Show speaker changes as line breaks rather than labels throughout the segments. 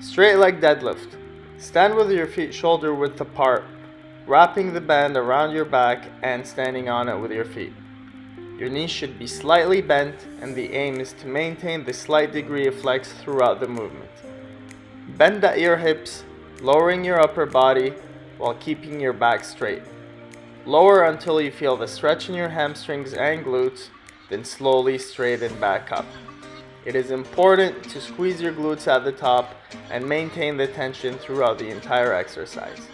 Straight leg deadlift. Stand with your feet shoulder width apart, wrapping the band around your back and standing on it with your feet. Your knees should be slightly bent, and the aim is to maintain the slight degree of flex throughout the movement. Bend at your hips, lowering your upper body while keeping your back straight. Lower until you feel the stretch in your hamstrings and glutes, then slowly straighten back up. It is important to squeeze your glutes at the top and maintain the tension throughout the entire exercise.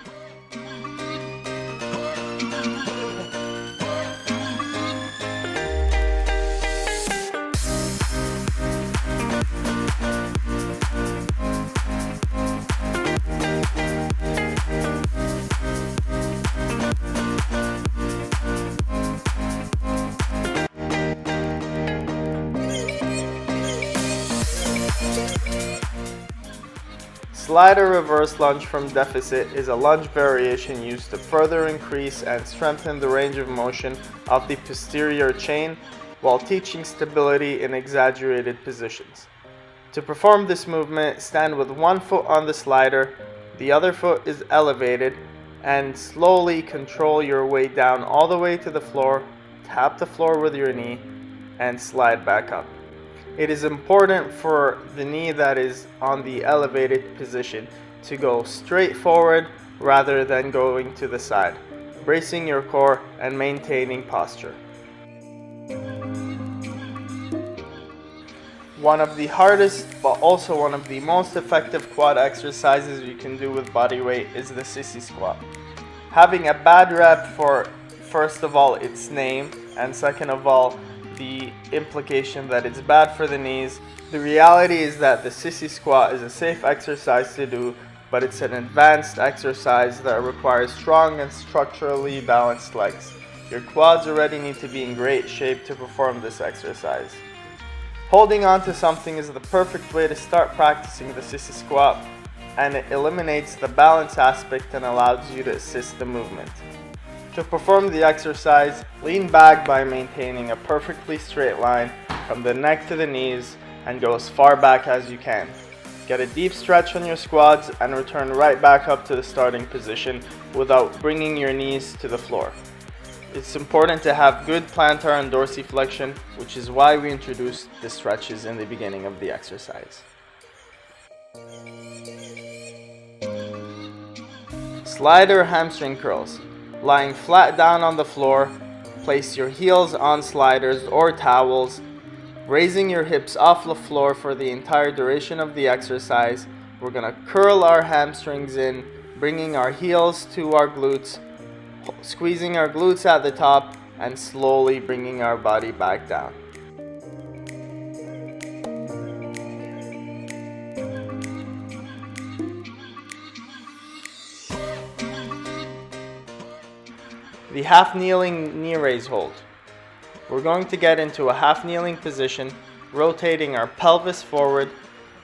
Slider reverse lunge from deficit is a lunge variation used to further increase and strengthen the range of motion of the posterior chain while teaching stability in exaggerated positions. To perform this movement, stand with one foot on the slider, the other foot is elevated, and slowly control your way down all the way to the floor, tap the floor with your knee, and slide back up. It is important for the knee that is on the elevated position to go straight forward rather than going to the side, bracing your core and maintaining posture. One of the hardest but also one of the most effective quad exercises you can do with body weight is the Sissy Squat. Having a bad rep for, first of all, its name, and second of all, the implication that it's bad for the knees. The reality is that the Sissy Squat is a safe exercise to do, but it's an advanced exercise that requires strong and structurally balanced legs. Your quads already need to be in great shape to perform this exercise. Holding on to something is the perfect way to start practicing the Sissy Squat, and it eliminates the balance aspect and allows you to assist the movement. To perform the exercise, lean back by maintaining a perfectly straight line from the neck to the knees and go as far back as you can. Get a deep stretch on your squats and return right back up to the starting position without bringing your knees to the floor. It's important to have good plantar and dorsiflexion, which is why we introduced the stretches in the beginning of the exercise. Slider hamstring curls. Lying flat down on the floor, place your heels on sliders or towels, raising your hips off the floor for the entire duration of the exercise. We're going to curl our hamstrings in, bringing our heels to our glutes, squeezing our glutes at the top, and slowly bringing our body back down. The half kneeling knee raise hold. We're going to get into a half kneeling position, rotating our pelvis forward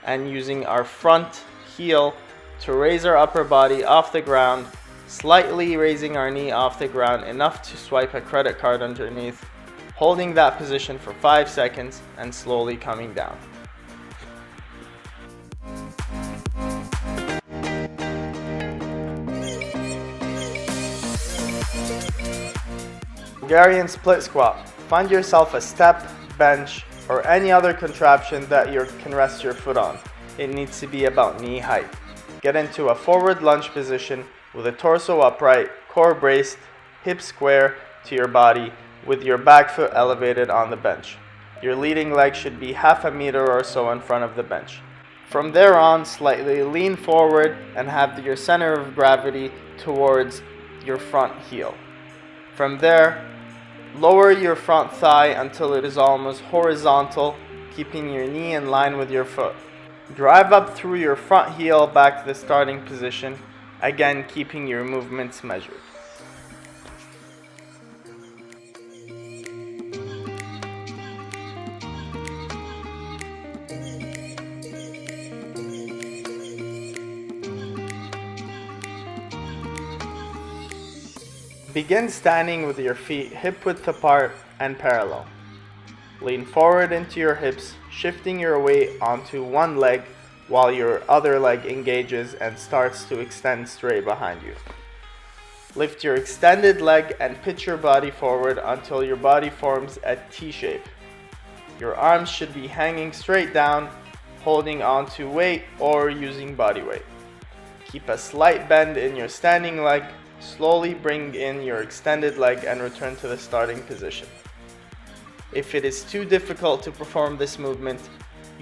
and using our front heel to raise our upper body off the ground, slightly raising our knee off the ground enough to swipe a credit card underneath, holding that position for 5 seconds and slowly coming down. Bulgarian split squat. Find yourself a step, bench, or any other contraption that you can rest your foot on. It needs to be about knee height. Get into a forward lunge position with a torso upright, core braced, hips square to your body with your back foot elevated on the bench. Your leading leg should be half a meter or so in front of the bench. From there on, slightly lean forward and have your center of gravity towards your front heel. From there, lower your front thigh until it is almost horizontal, keeping your knee in line with your foot. Drive up through your front heel back to the starting position, again keeping your movements measured. Begin standing with your feet hip width apart and parallel. Lean forward into your hips, shifting your weight onto one leg while your other leg engages and starts to extend straight behind you. Lift your extended leg and pitch your body forward until your body forms a T shape. Your arms should be hanging straight down, holding on to weight or using body weight. Keep a slight bend in your standing leg. Slowly bring in your extended leg and return to the starting position. If it is too difficult to perform this movement,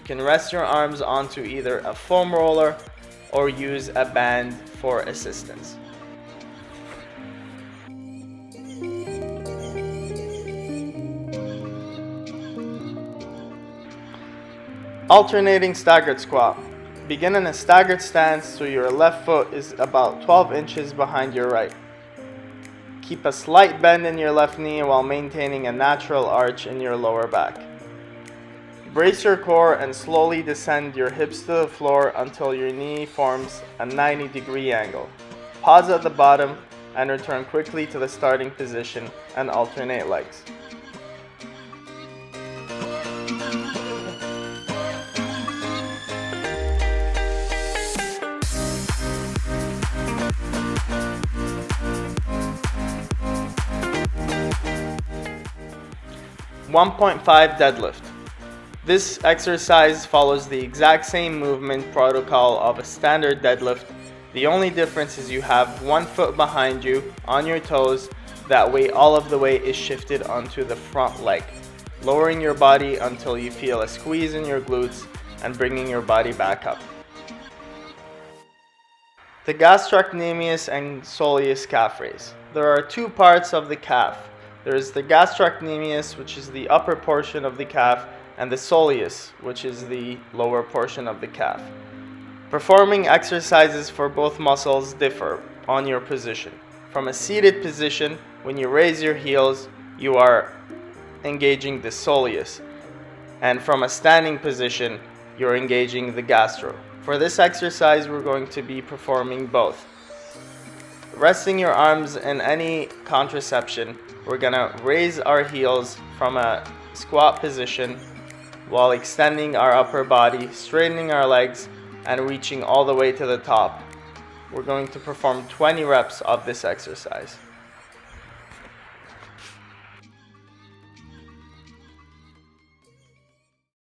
you can rest your arms onto either a foam roller or use a band for assistance. Alternating staggered squat. Begin in a staggered stance so your left foot is about 12 inches behind your right. Keep a slight bend in your left knee while maintaining a natural arch in your lower back. Brace your core and slowly descend your hips to the floor until your knee forms a 90-degree angle. Pause at the bottom and return quickly to the starting position and alternate legs. .5 deadlift. This exercise follows the exact same movement protocol of a standard deadlift. The only difference is you have one foot behind you on your toes. That way all of the weight is shifted onto the front leg, lowering your body until you feel a squeeze in your glutes and bringing your body back up. The gastrocnemius and soleus calf raise. There are two parts of the calf. There is the gastrocnemius, which is the upper portion of the calf, and the soleus, which is the lower portion of the calf. Performing exercises for both muscles differ on your position. From a seated position, when you raise your heels, you are engaging the soleus, and from a standing position, you're engaging the gastro. For this exercise, we're going to be performing both. Resting your arms in any contraception, we're gonna raise our heels from a squat position while extending our upper body, straightening our legs, and reaching all the way to the top. We're going to perform 20 reps of this exercise.